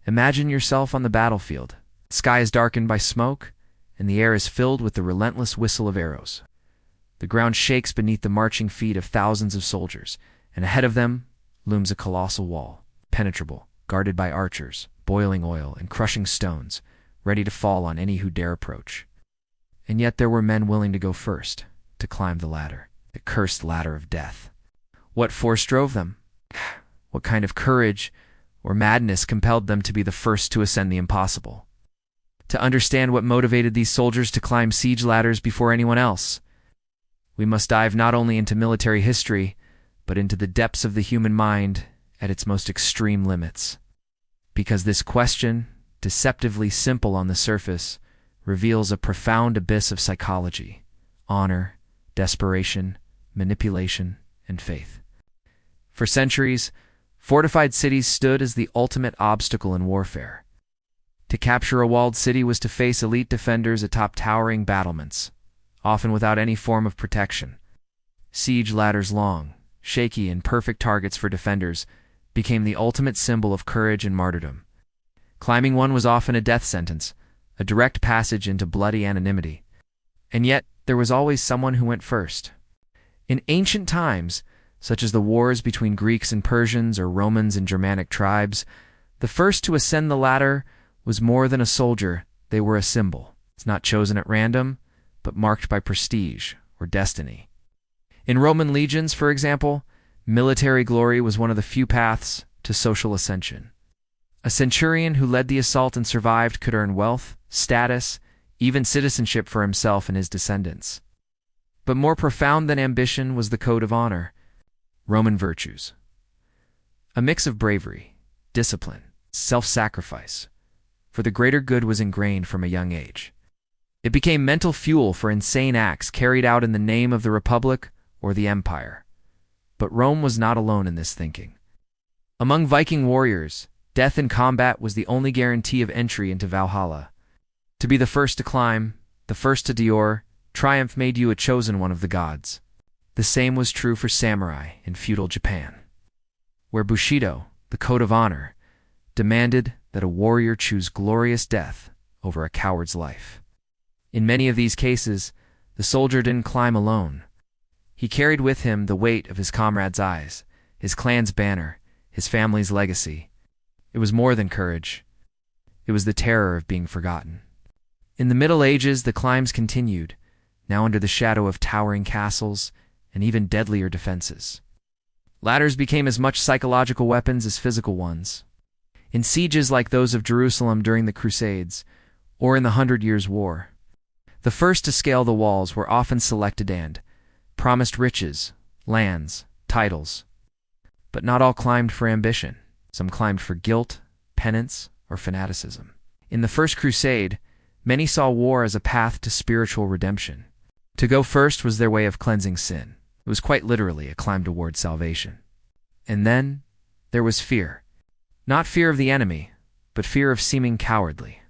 Imagine yourself on the battlefield. The sky is darkened by smoke, and the air is filled with the relentless whistle of arrows. The ground shakes beneath the marching feet of thousands of soldiers, and ahead of them looms a colossal wall, penetrable, guarded by archers, boiling oil, and crushing stones, ready to fall on any who dare approach. And yet there were men willing to go first, to climb the ladder, the cursed ladder of death. What force drove them? What kind of courage or madness compelled them to be the first to ascend the impossible? To understand what motivated these soldiers to climb siege ladders before anyone else, we must dive not only into military history, but into the depths of the human mind at its most extreme limits. Because this question, deceptively simple on the surface, reveals a profound abyss of psychology, honor, desperation, manipulation, and faith. For centuries, fortified cities stood as the ultimate obstacle in warfare. To capture a walled city was to face elite defenders atop towering battlements, often without any form of protection. Siege ladders, long, shaky, and perfect targets for defenders, became the ultimate symbol of courage and martyrdom. Climbing one was often a death sentence, a direct passage into bloody anonymity. And yet, there was always someone who went first. In ancient times, such as the wars between Greeks and Persians or Romans and Germanic tribes, the first to ascend the ladder was more than a soldier, they were a symbol. It's not chosen at random, but marked by prestige or destiny. In Roman legions, for example, military glory was one of the few paths to social ascension. A centurion who led the assault and survived could earn wealth, status, even citizenship for himself and his descendants. But more profound than ambition was the code of honor, Roman virtues. A mix of bravery, discipline, self-sacrifice, for the greater good was ingrained from a young age. It became mental fuel for insane acts carried out in the name of the Republic or the Empire. But Rome was not alone in this thinking. Among Viking warriors, death in combat was the only guarantee of entry into Valhalla. To be the first to climb, the first to endure, triumph made you a chosen one of the gods. The same was true for samurai in feudal Japan, where Bushido, the code of honor, demanded that a warrior choose glorious death over a coward's life. In many of these cases, the soldier didn't climb alone. He carried with him the weight of his comrades' eyes, his clan's banner, his family's legacy. It was more than courage. It was the terror of being forgotten. In the Middle Ages, the climbs continued, now under the shadow of towering castles and even deadlier defenses. Ladders became as much psychological weapons as physical ones. In sieges like those of Jerusalem during the Crusades, or in the 100 Years' War, the first to scale the walls were often selected and promised riches, lands, titles. But not all climbed for ambition. Some climbed for guilt, penance, or fanaticism. In the First Crusade, many saw war as a path to spiritual redemption. To go first was their way of cleansing sin. It was quite literally a climb toward salvation. And then there was fear. Not fear of the enemy, but fear of seeming cowardly.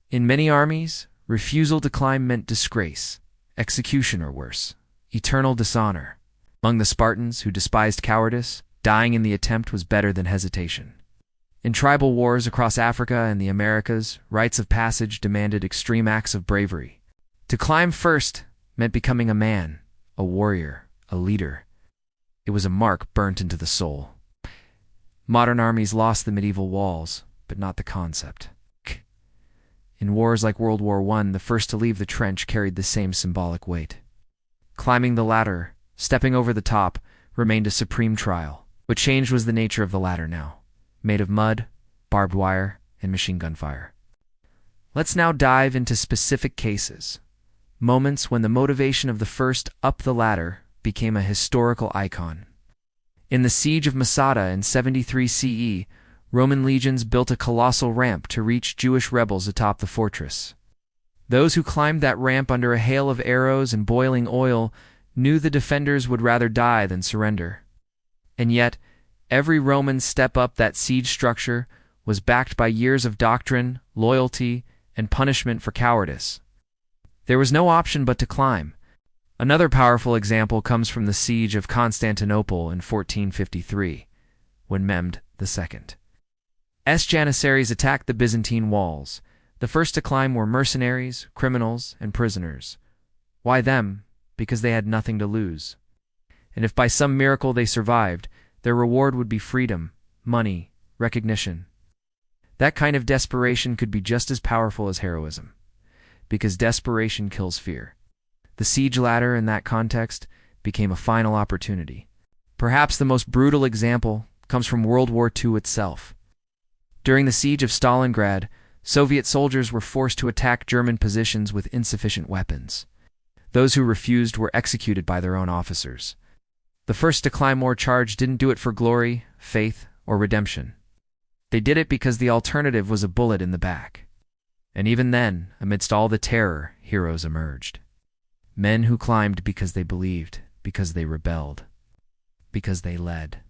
In many armies, refusal to climb meant disgrace, execution or worse, eternal dishonor. Among the Spartans, who despised cowardice, dying in the attempt was better than hesitation. In tribal wars across Africa and the Americas, rites of passage demanded extreme acts of bravery. To climb first meant becoming a man, a warrior, a leader. It was a mark burnt into the soul. Modern armies lost the medieval walls, but not the concept. In wars like World War I, the first to leave the trench carried the same symbolic weight. Climbing the ladder, stepping over the top, remained a supreme trial. What changed was the nature of the ladder now, made of mud, barbed wire, and machine gun fire. Let's now dive into specific cases, moments when the motivation of the first up the ladder became a historical icon. In the siege of Masada in 73 CE, Roman legions built a colossal ramp to reach Jewish rebels atop the fortress. Those who climbed that ramp under a hail of arrows and boiling oil knew the defenders would rather die than surrender. And yet, every Roman step up that siege structure was backed by years of doctrine, loyalty, and punishment for cowardice. There was no option but to climb. Another powerful example comes from the siege of Constantinople in 1453, when Mehmed II, Janissaries attacked the Byzantine walls. The first to climb were mercenaries, criminals, and prisoners. Why them? Because they had nothing to lose. And if by some miracle they survived, their reward would be freedom, money, recognition. That kind of desperation could be just as powerful as heroism, because desperation kills fear. The siege ladder, in that context, became a final opportunity. Perhaps the most brutal example comes from World War II itself. During the siege of Stalingrad, Soviet soldiers were forced to attack German positions with insufficient weapons. Those who refused were executed by their own officers. The first to climb more charge didn't do it for glory, faith, or redemption. They did it because the alternative was a bullet in the back. And even then, amidst all the terror, heroes emerged. Men who climbed because they believed, because they rebelled, because they led.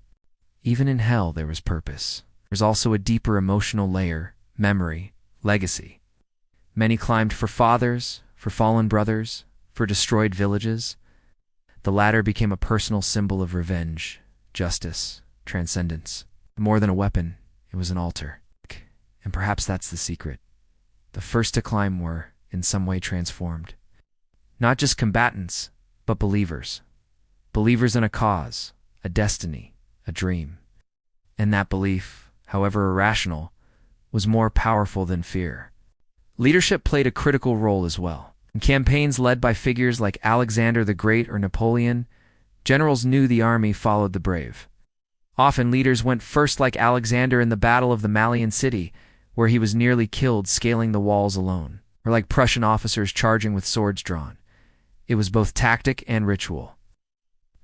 Even in hell there was purpose. There's also a deeper emotional layer, memory, legacy. Many climbed for fathers, for fallen brothers, for destroyed villages. The latter became a personal symbol of revenge, justice, transcendence. More than a weapon, it was an altar. And perhaps that's the secret. The first to climb were, in some way, transformed. Not just combatants, but believers. Believers in a cause, a destiny, a dream. And that belief, however irrational, was more powerful than fear. Leadership played a critical role as well. In campaigns led by figures like Alexander the Great or Napoleon, generals knew the army followed the brave. Often leaders went first, like Alexander in the Battle of the Malian City, where he was nearly killed scaling the walls alone, or like Prussian officers charging with swords drawn. It was both tactic and ritual.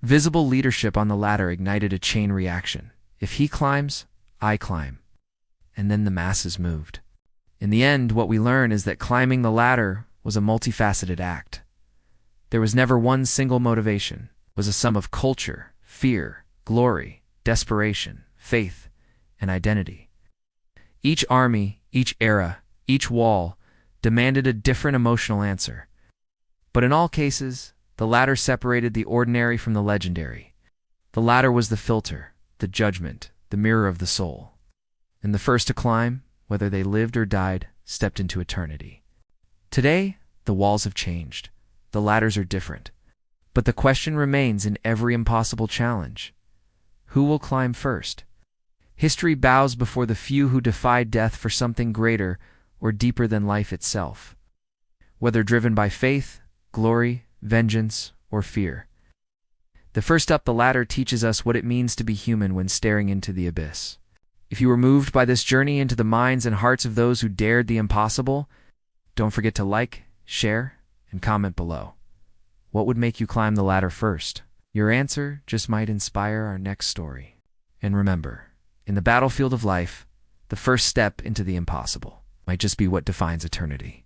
Visible leadership on the ladder ignited a chain reaction. If he climbs, I climb. And then the masses moved. In the end, what we learn is that climbing the ladder was a multifaceted act. There was never one single motivation. It was a sum of culture, fear, glory, desperation, faith, and identity. Each army, each era, each wall demanded a different emotional answer. But in all cases, the ladder separated the ordinary from the legendary. The ladder was the filter, the judgment, the mirror of the soul. And the first to climb, whether they lived or died, stepped into eternity. Today, the walls have changed. The ladders are different. But the question remains in every impossible challenge. Who will climb first? History bows before the few who defied death for something greater or deeper than life itself. Whether driven by faith, glory, vengeance, or fear. The first up the ladder teaches us what it means to be human when staring into the abyss. If you were moved by this journey into the minds and hearts of those who dared the impossible, don't forget to like, share, and comment below. What would make you climb the ladder first? Your answer just might inspire our next story. And remember, in the battlefield of life, the first step into the impossible might just be what defines eternity.